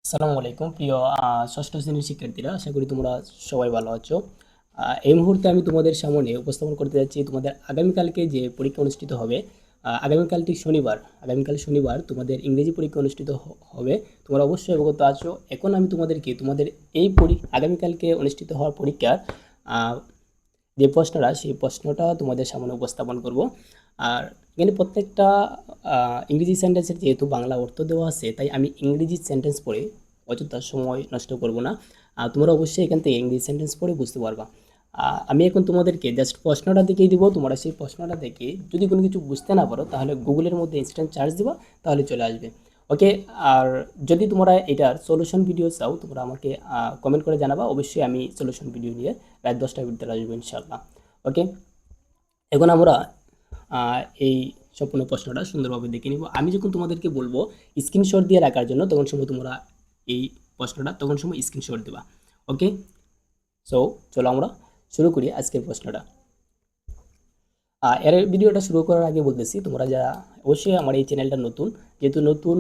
আসসালামু আলাইকুম প্রিয় ষষ্ঠ শ্রেণীর শিক্ষার্থীরা, আশা করি তোমরা সবাই ভালো আছো। এই মুহূর্তে আমি তোমাদের সামনে উপস্থাপন করতে যাচ্ছি তোমাদের আগামীকালকে যে পরীক্ষা অনুষ্ঠিত হবে। আগামীকাল শনিবার তোমাদের ইংরেজি পরীক্ষা অনুষ্ঠিত হবে। তোমরা অবশ্যই অবগত আছো। এখন আমি তোমাদেরকে তোমাদের এই আগামীকালকে অনুষ্ঠিত হওয়ার পরীক্ষার আহ, যে প্রশ্নটা সেই প্রশ্নটা তোমাদের সামনে উপস্থাপন করব। আর এখানে প্রত্যেকটা ইংরেজি সেন্টেন্সের যেহেতু বাংলা অর্থ দেওয়া আছে, তাই আমি ইংরেজি সেন্টেন্স পড়ে অযথা সময় নষ্ট করব না। তোমরা অবশ্যই এখান থেকে ইংরেজি সেন্টেন্স পড়ে বুঝতে পারবা। আমি এখন তোমাদেরকে জাস্ট প্রশ্নটা দেখিয়ে দিব। তোমরা সেই প্রশ্নটা দেখে যদি কোনো কিছু বুঝতে না পারো তাহলে গুগলের মধ্যে ইনস্ট্যান্ট চার্জ দিবা, তাহলে চলে আসবে। ওকে। আর যদি তোমরা এটার সলিউশন ভিডিও চাও তোমরা আমাকে কমেন্ট করে জানাবা, অবশ্যই আমি সলিউশন ভিডিও নিয়ে রাত 10টার ভিতরে আসবো ইনশাল্লাহ। ওকে। এখন আমরা এই সম্পূর্ণ প্রশ্নটা সুন্দরভাবে দেখে নিব। আমি যখন তোমাদেরকে বলবো স্ক্রিনশট দিয়ে রাখার জন্য, তখন সময় তোমরা এই প্রশ্নটা তখন সময় স্ক্রিনশট দেবা। ওকে। সো চলো আমরা শুরু করি আজকের প্রশ্নটা। এর ভিডিওটা শুরু করার আগে বলতেছি, তোমরা যারা অবশ্যই আমার এই চ্যানেলটা নতুন, যেহেতু নতুন,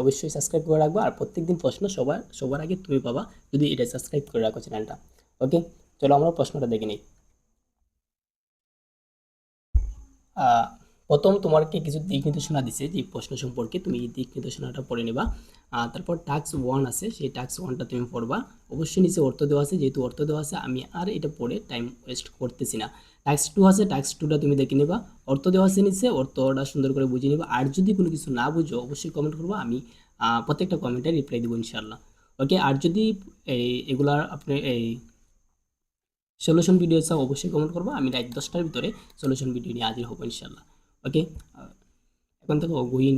অবশ্যই সাবস্ক্রাইব করে রাখবা। আর প্রত্যেকদিন প্রশ্ন সবার সবার আগে তুমি পাবা যদি এটা সাবস্ক্রাইব করে রাখো চ্যানেলটা। ওকে। চলো আমরা প্রশ্নটা দেখে নিই। আহ, প্রথম তোমাকে কিছু দিক নির্দেশনা দিছে যে প্রশ্ন সম্পর্কে, তুমি এই দিক নির্দেশনাটা পড়ে নেবা। তারপর টাস্ক ওয়ান আছে, সেই টাস্ক ওয়ানটা তুমি পড়বা। অবশ্যই নিচে অর্থ দেওয়া আছে, যেহেতু অর্থ দেওয়া আছে আমি আর এটা পড়ে টাইম ওয়েস্ট করতেছি না। টাস্ক টু আছে, টাস্ক টুটা তুমি দেখে নেবা। অর্থ দেওয়া আছে নিচে, অর্থটা সুন্দর করে বুঝে নেবা। আর যদি কোনো কিছু না বুঝো অবশ্যই কমেন্ট করবা, আমি প্রত্যেকটা কমেন্টে রিপ্লাই দেবো ইনশাল্লাহ। ওকে। আর যদি এগুলার আপনি এই সলিউশন ভিডিও চাও অবশ্যই কমেন্ট করবো, আমি রাত 10টার ভিতরে সলিউশন ভিডিও নিয়ে হাজির হবো ইনশাল্লাহ। ওকে। এখন থেকে গোয়িং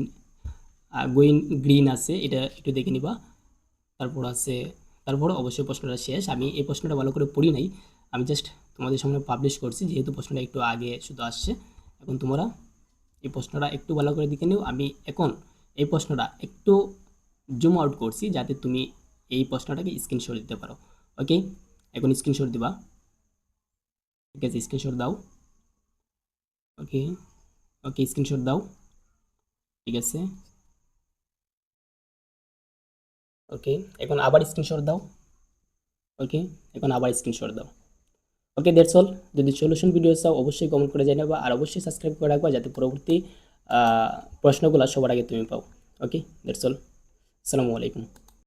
গোয়িং গ্রিন আছে, এটা একটু দেখে নিবা। তারপর আছে, তারপর অবশ্যই প্রশ্নটা শেষ। আমি এই প্রশ্নটা ভালো করে পড়ি নাই, আমি জাস্ট তোমাদের সামনে পাবলিশ করছি, যেহেতু প্রশ্নটা একটু আগে শুধু আসছে। এখন তোমরা এই প্রশ্নটা একটু ভালো করে দেখে নিও। আমি এখন এই প্রশ্নটা একটু জুম আউট করছি যাতে তুমি এই প্রশ্নটাকে স্ক্রিনশট দিতে পারো। ওকে। এখন স্ক্রিনশট দিবা। ঠিক আছে, স্ক্রিনশট দাও। ওকে। ওকে, স্ক্রিনশট দাও। ঠিক আছে। ওকে। এখন আবার স্ক্রিনশট দাও। ওকে। এখন আবার স্ক্রিনশট দাও। ওকে, দ্যাটস অল। যদি সলিউশন ভিডিও চাও অবশ্যই কমেন্ট করে জানাবা, আর অবশ্যই সাবস্ক্রাইব করে রাখবা যাতে পরবর্তী প্রশ্নগুলো সবার আগে তুমি পাও। ওকে, দ্যাটস অল। আসসালামু আলাইকুম।